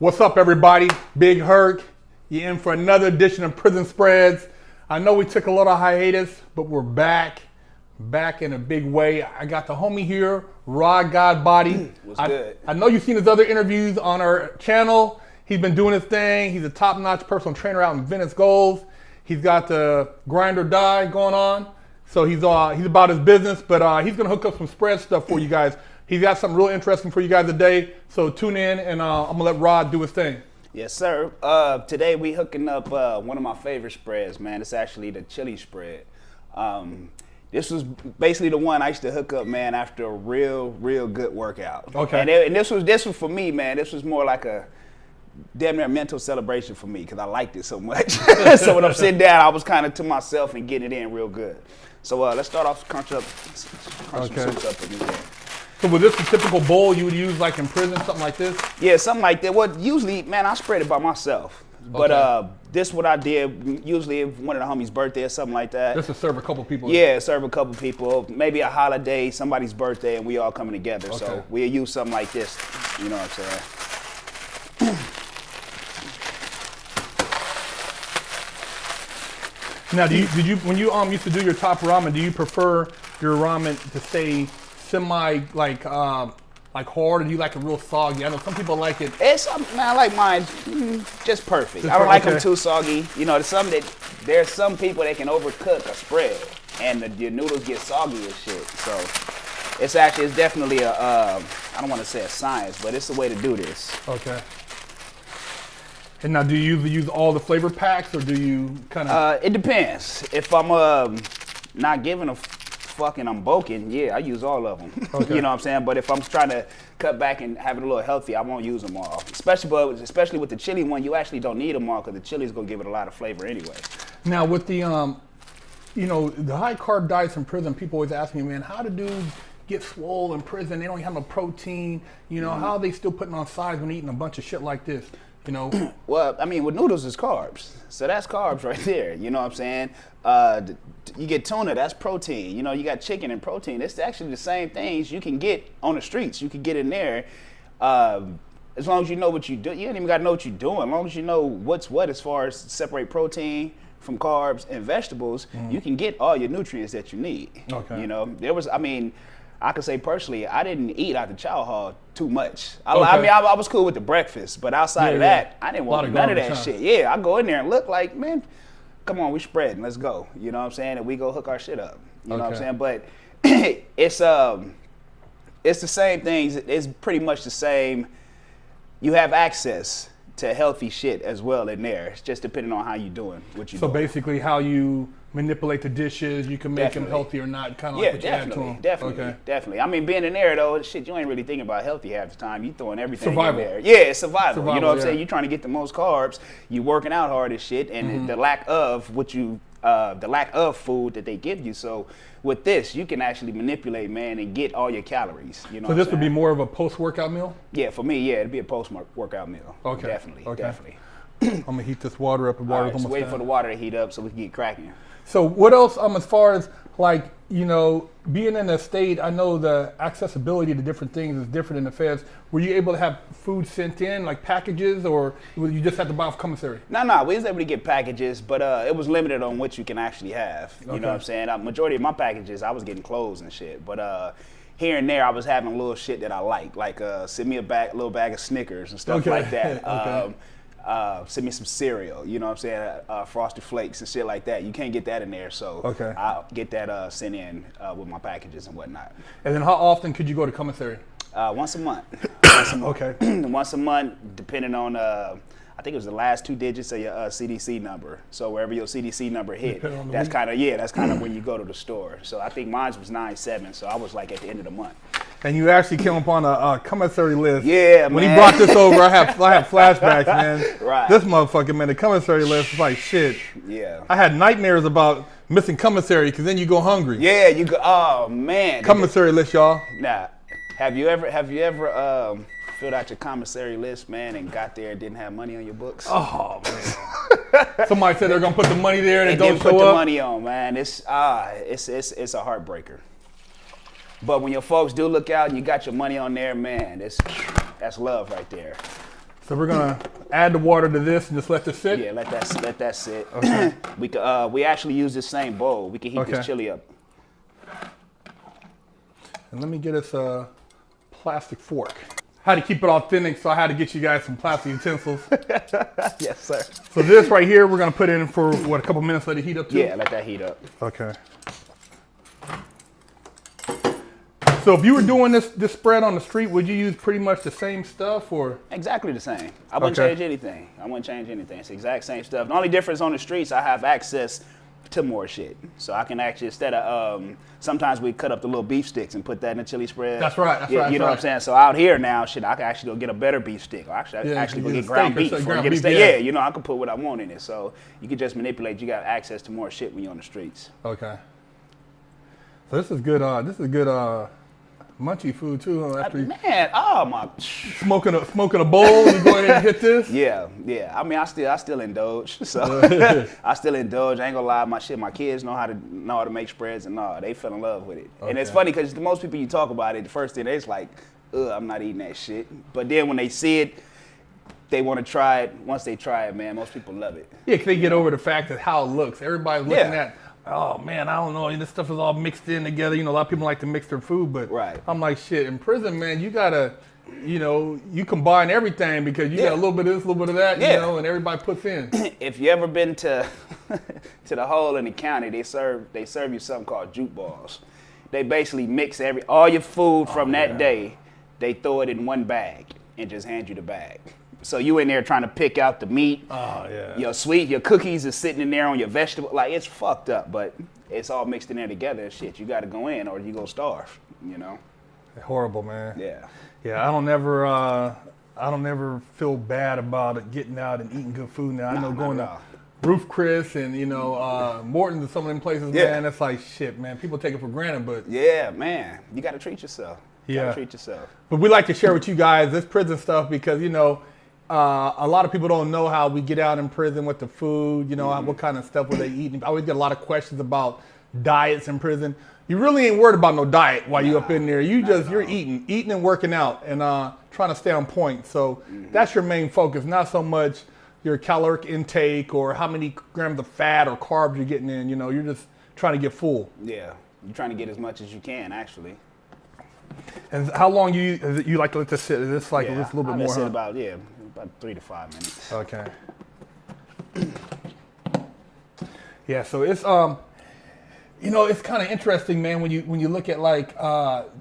What's up, everybody? Big Herc. You're in for another edition of Prison Spreads. I know we took a little hiatus, but we're back in a big way. I got the homie here, GodBody. What's good? I know you've seen his other interviews on our channel. He's been doing his thing. He's a top-notch personal trainer out in Venice Goals. He's got the grind or die going on. So he's about his business, but he's gonna hook up some spread stuff for you guys. He's got something real interesting for you guys today. So tune in, and I'm gonna let Rod do his thing. Yes, sir. Today we hooking up one of my favorite spreads, man. It's actually the chili spread. This was basically the one I used to hook up, man, after a real good workout. Okay. And this was for me, man. This was more like a damn near mental celebration for me because I liked it so much. So when I'm sitting down, I was kind of to myself and getting it in real good. So let's start off crunch some soups up in there. So was this a typical bowl you would use like in prison, something like this? Yeah, something like that. Well, usually, man, I spread it by myself. But this what I did, usually if one of the homies' birthday or something like that. Just to serve a couple people? Yeah, serve a couple people. Maybe a holiday, somebody's birthday, and we all coming together. Okay. So we'll use something like this, you know what I'm saying? Now, did you when you used to do your top ramen, do you prefer your ramen to stay semi like hard, or do you like it real soggy? I know some people like it. Man, I like mine just perfect. I don't like them too soggy. You know, there's some people that can overcook a spread, and your noodles get soggy as shit. So it's definitely I don't want to say a science, but it's the way to do this. Okay. And now, do you use all the flavor packs, or do you kind of? It depends. If I'm not giving a fuck and I'm bulking, yeah, I use all of them. Okay. You know what I'm saying? But if I'm trying to cut back and have it a little healthy, I won't use them all. Especially with the chili one, you actually don't need them all because the chili's gonna give it a lot of flavor anyway. Now with the the high carb diets in prison, people always ask me, man, how do dudes get swole in prison? They don't have no protein. You know, how are they still putting on size when eating a bunch of shit like this? You know? Well, I mean, with noodles is carbs. So that's carbs right there. You know what I'm saying? You get tuna, that's protein. You know, you got chicken and protein. It's actually the same things you can get on the streets. You can get in there as long as you know what you do. You ain't even got to know what you're doing. As long as you know what's what as far as separate protein from carbs and vegetables, you can get all your nutrients that you need. Okay. You know, I could say personally, I didn't eat out the chow hall too much. I mean, I was cool with the breakfast, but outside of that, I didn't want none of that shit. Yeah, I go in there and look like, man, come on, we spreading, let's go. You know what I'm saying? And we go hook our shit up. You know what I'm saying? But it's the same things. It's pretty much the same. You have access to healthy shit as well in there. It's just depending on how you doing, what you doing. So basically, how you manipulate the dishes, you can make them healthy or not, kind of like what you add to them. Definitely. I mean, being in there though, shit, you ain't really thinking about healthy half the time. You throwing everything Survival. in there. Yeah, it's survival. You know what I'm saying? You trying to get the most carbs. You working out hard as shit, and the lack of food that they give you. So with this, you can actually manipulate, man, and get all your calories. You know. So this would be more of a post-workout meal? Yeah, for me, yeah, it'd be a post-workout meal. Okay. Definitely. I'm gonna heat this water up. The water's almost wait done. for the water to heat up so we can get cracking. So what else, as far as like, being in the state, I know the accessibility to different things is different in the feds. Were you able to have food sent in, like packages, or you just had to buy off commissary? No, we was able to get packages, but it was limited on what you can actually have. You know what I'm saying? Majority of my packages, I was getting clothes and shit, but here and there, I was having a little shit that I like send me a little bag of Snickers and stuff like that. Send me some cereal, you know what I'm saying? Frosted Flakes and shit like that. You can't get that in there, so I'll get that sent in with my packages and whatnot. And then how often could you go to commissary? Once a month. Okay. Once a month, depending on, I think it was the last 2 digits of your CDC number. So wherever your CDC number hit, that's kind of when you go to the store. So I think mine was 9/7, so I was like at the end of the month. And you actually came upon a commissary list. Yeah, man. When he brought this over, I have flashbacks, man. Right. This motherfucker, man, the commissary list is like shit. Yeah. I had nightmares about missing commissary because then you go hungry. Yeah, you go. Oh man. Commissary list, y'all. Nah. Have you ever filled out your commissary list, man, and got there and didn't have money on your books? Oh man. Somebody said they're gonna put the money there and it don't didn't show put up. the money on, man. It's a heartbreaker. But when your folks do look out and you got your money on there, man, that's love right there. So we're gonna add the water to this and just let this sit? Yeah, let that sit. Okay. We actually use this same bowl. We can heat this chili up. And let me get us a plastic fork. I had to keep it authentic, so I had to get you guys some plastic utensils. Yes, sir. So this right here, we're gonna put in for what, a couple minutes, let it heat up too? Yeah, let that heat up. Okay. So if you were doing this spread on the street, would you use pretty much the same stuff or? Exactly the same. I wouldn't change anything. It's the exact same stuff. The only difference on the streets, I have access to more shit. So I can actually, instead of, sometimes we cut up the little beef sticks and put that in the chili spread. That's right, that's right. You know what I'm saying? So out here now, shit, I can actually go get a better beef stick. Or actually go get ground beef. Yeah, you know, I can put what I want in it. So you can just manipulate. You got access to more shit when you're on the streets. Okay. So this is good, munchy food too. After Man, oh my! Smoking a bowl, you go ahead and hit this. Yeah. I mean, I still indulge. So I still indulge. I ain't gonna lie, my kids know how to make spreads and all. They fell in love with it. And it's funny because most people you talk about it, the first thing it's like, I'm not eating that shit. But then when they see it, they want to try it. Once they try it, man, most people love it. Yeah, because they get over the fact that how it looks. Everybody's looking at. Oh man, I don't know. This stuff is all mixed in together. You know, a lot of people like to mix their food, but I'm like, shit. In prison, man, you gotta, you combine everything because you got a little bit of this, a little bit of that, you know, and everybody puts in. If you ever been to the hole in the county, they serve you something called jute balls. They basically mix all your food from that day. They throw it in one bag and just hand you the bag. So you in there trying to pick out the meat. Oh yeah. Your cookies are sitting in there on your vegetable. Like it's fucked up, but it's all mixed in there together and shit. You got to go in or you go starve. You know. Horrible, man. Yeah. Yeah, I don't ever feel bad about it getting out and eating good food now. I know going to Roof Chris and Morton's and some of them places, man. It's like shit, man. People take it for granted, but yeah, man, you got to treat yourself. You got to treat yourself. But we like to share with you guys this prison stuff because a lot of people don't know how we get out in prison with the food, what kind of stuff were they eating. I always get a lot of questions about diets in prison. You really ain't worried about no diet while you up in there. You're eating and working out and trying to stay on point. So that's your main focus, not so much your caloric intake or how many grams of fat or carbs you're getting in. You're just trying to get full. Yeah, you're trying to get as much as you can, actually. And how long you like to let this sit? Is this like a little bit more? Sit about 3 to 5 minutes. Okay. Yeah, so it's it's kind of interesting, man, when you look at like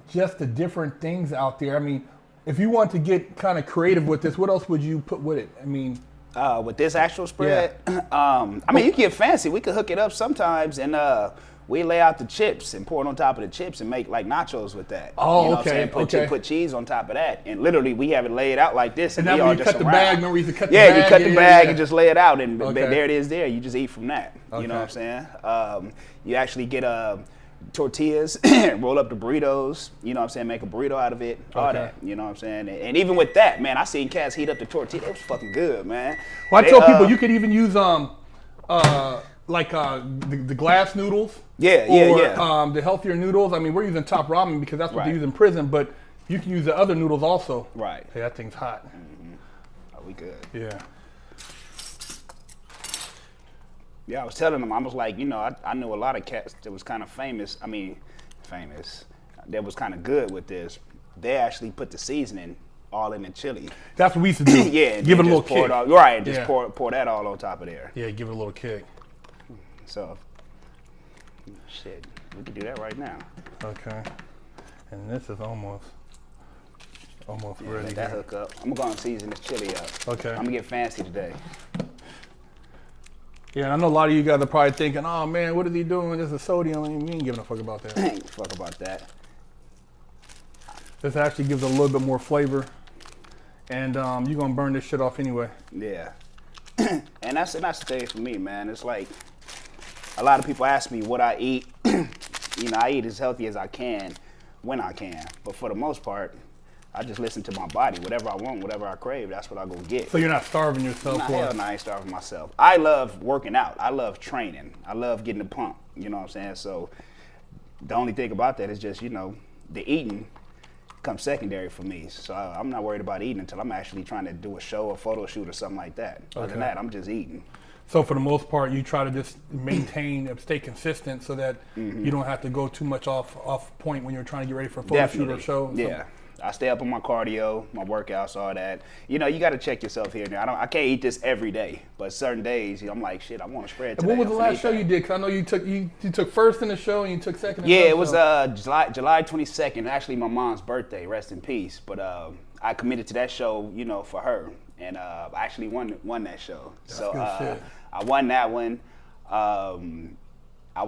just the different things out there. I mean, if you want to get kind of creative with this, what else would you put with it? I mean, with this actual spread, I mean, you can get fancy. We could hook it up sometimes and we lay out the chips and pour it on top of the chips and make like nachos with that. Oh, you know what I'm saying? Put cheese on top of that. And literally we have it laid out like this. And now when you cut the bag, remember you used to cut the bag? Yeah, you cut the bag and just lay it out and there it is there. You just eat from that. Okay. You know what I'm saying? You actually get tortillas, roll up the burritos, you know what I'm saying, make a burrito out of it, all that, you know what I'm saying? And even with that, man, I seen cats heat up the tortilla. It was fucking good, man. Well, I tell people you could even use like the glass noodles. Or the healthier noodles. I mean, we're using Top Ramen because that's what they use in prison, but you can use the other noodles also. Right. Hey, that thing's hot. Mm-hmm. Oh, we good. Yeah. Yeah, I was telling them, I was like, I knew a lot of cats that was kind of famous, that was kind of good with this. They actually put the seasoning all in the chili. That's what we used to do. Yeah. Give it a little kick. Just pour that all on top of there. Yeah, give it a little kick. So, shit, we can do that right now. Okay. And this is almost ready. Let that hook up. I'm gonna go and season this chili up. Okay. I'm gonna get fancy today. Yeah, and I know a lot of you guys are probably thinking, oh man, what is he doing? This is sodium. I mean, we ain't giving a fuck about that. Ain't fuck about that. This actually gives it a little bit more flavor. And you're gonna burn this shit off anyway. Yeah. And that's the thing for me, man. It's like, a lot of people ask me what I eat. I eat as healthy as I can when I can. But for the most part, I just listen to my body. Whatever I want, whatever I crave, that's what I go get. So you're not starving yourself? Hell no, I ain't starving myself. I love working out. I love training. I love getting the pump. You know what I'm saying? So the only thing about that is just, the eating comes secondary for me. So I'm not worried about eating until I'm actually trying to do a show or photo shoot or something like that. Other than that, I'm just eating. So for the most part, you try to just maintain, stay consistent so that you don't have to go too much off point when you're trying to get ready for a photo shoot or show. Yeah. I stay up on my cardio, my workouts, all that. You know, you got to check yourself here and there. I can't eat this every day, but certain days, I'm like, shit, I want to spread today. And what was the last show you did? Because I know you took first in the show and you took second in the show. Yeah, it was July 22nd, actually my mom's birthday, rest in peace. But I committed to that show, for her. And I actually won that show. That's good shit. I won that one. I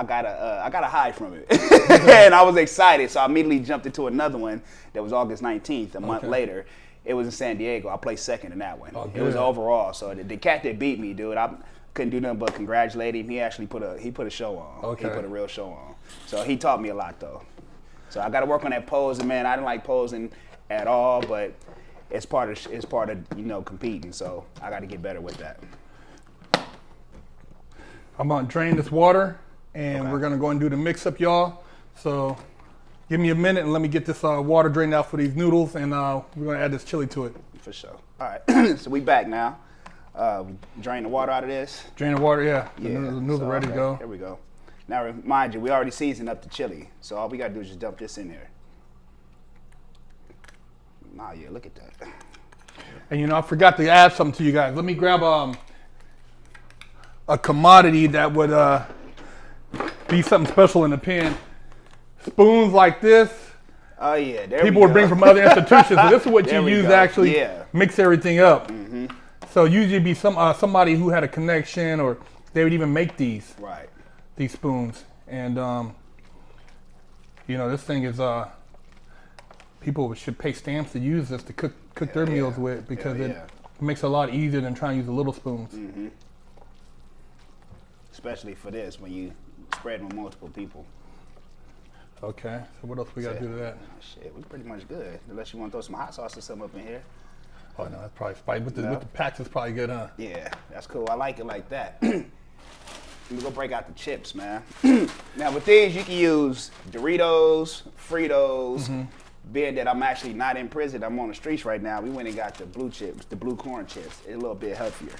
got a high from it, and I was excited. So I immediately jumped into another one that was August 19th, a month later. It was in San Diego. I placed second in that one. Oh, it was overall. So the cat that beat me, dude, I couldn't do nothing but congratulate him. He actually put a show on. Okay. He put a real show on. So he taught me a lot though. So I got to work on that posing, man. I didn't like posing at all, but it's part of competing. So I got to get better with that. I'm going to drain this water, and we're going to go and do the mix-up, y'all. So give me a minute, and let me get this water drained out for these noodles, and we're going to add this chili to it. For sure. All right, so we back now. Drain the water out of this. Drain the water, yeah. The noodles are ready to go. Here we go. Now, mind you, we already seasoned up the chili, so all we got to do is just dump this in there. Nah, yeah, look at that. And, I forgot to add something to you guys. Let me grab a commodity that would be something special in the pan. Spoons like this. Oh yeah, people would bring from other institutions. So this is what you use to actually mix everything up. So usually be somebody who had a connection, or they would even make these spoons. And this thing is people should pay stamps to use this to cook their meals with, because it makes it a lot easier than trying to use the little spoons. Especially for this, when you spread with multiple people. Okay, so what else we got to do to that? Shit, we're pretty much good. Unless you want to throw some hot sauce or something up in here. Oh no, that's probably spicy. With the packs, it's probably good, huh? Yeah, that's cool. I like it like that. Let me go break out the chips, man. Now with these, you can use Doritos, Fritos. Being that I'm actually not in prison, I'm on the streets right now. We went and got the blue chips, the blue corn chips. It's a little bit healthier.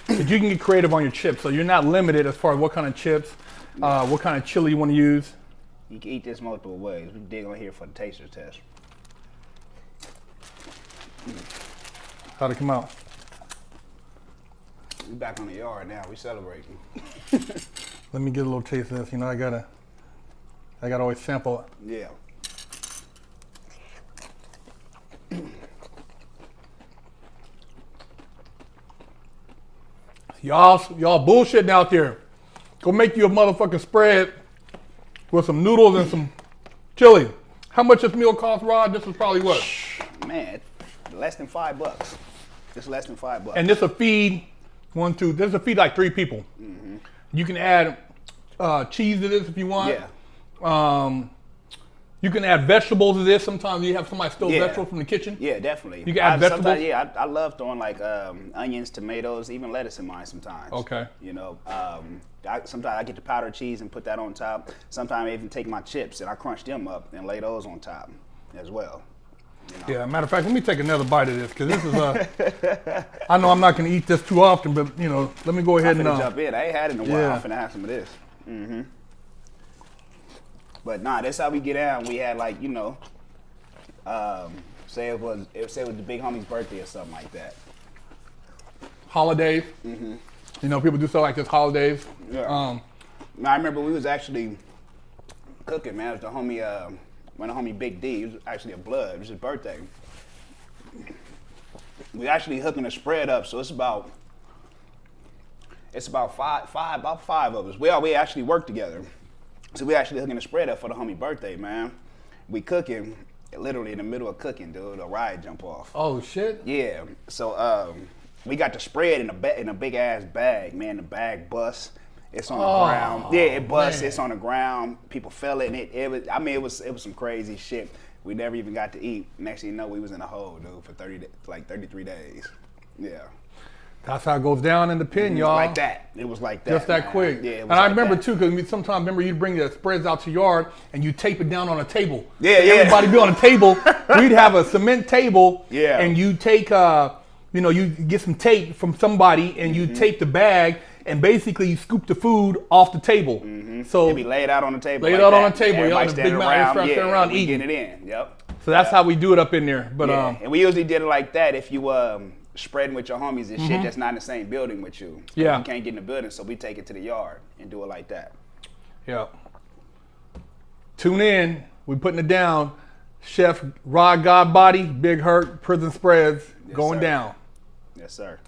But you can get creative on your chips, so you're not limited as far as what kind of chips, what kind of chili you want to use. You can eat this multiple ways. We dig on here for the taster test. How'd it come out? We back on the yard now. We celebrating. Let me get a little taste of this. I gotta always sample it. Yeah. Y'all bullshitting out there. Go make you a motherfucking spread with some noodles and some chili. How much this meal cost, Rod? This is probably what? Man, less than $5. It's less than $5. And this will feed this will feed like 3 people. You can add cheese to this if you want. Yeah. You can add vegetables to this. Sometimes you have somebody steal vegetables from the kitchen. Yeah, definitely. You can add vegetables. I love throwing like onions, tomatoes, even lettuce in mine sometimes. Okay. Sometimes I get the powdered cheese and put that on top. Sometimes I even take my chips and I crunch them up and lay those on top as well. Yeah, matter of fact, let me take another bite of this, because this is I know I'm not going to eat this too often, but let me go ahead and jump in. I ain't had it in a while. I'm finna have some of this. But nah, that's how we get out. We had like, say it was the big homie's birthday or something like that. Holidays. People do stuff like this, holidays. Yeah. I remember we was actually cooking, man. It was the homie, when the homie Big D, it was actually a blood. It was his birthday. We actually hooking a spread up, so it's about five of us. We actually work together. So we actually hooking a spread up for the homie birthday, man. We cooking, literally in the middle of cooking, dude, a riot jump off. Oh shit. Yeah. So we got the spread in a big ass bag, man. The bag busts. It's on the ground. Yeah, it busts. Man. It's on the ground. People fell in it. It was some crazy shit. We never even got to eat. Next thing you know, we was in a hole, dude, for 33 days. Yeah. That's how it goes down in the pen, y'all. Like that. It was like that. Just that man. quick. Yeah, and I remember too, because sometimes remember you'd bring the spreads out to yard and you tape it down on a table. Yeah, so yeah. Everybody be on a table. We'd have a cement table. Yeah. And you take, you get some tape from somebody and you tape the bag and basically you scoop the food off the table. So it'd be laid out on the table. Laid like out that. on the table. Everybody Y'all standing big around, around we eating. get it in. Yep. So that's how we do it up in there. But and we usually did it like that if you spreading with your homies and shit that's not in the same building with you. Yeah. You can't get in the building, so we take it to the yard and do it like that. Yeah. Tune in. We putting it down. Chef Rod GodBody, Big Hurt, Prison Spreads, going sir. down. Yes, sir.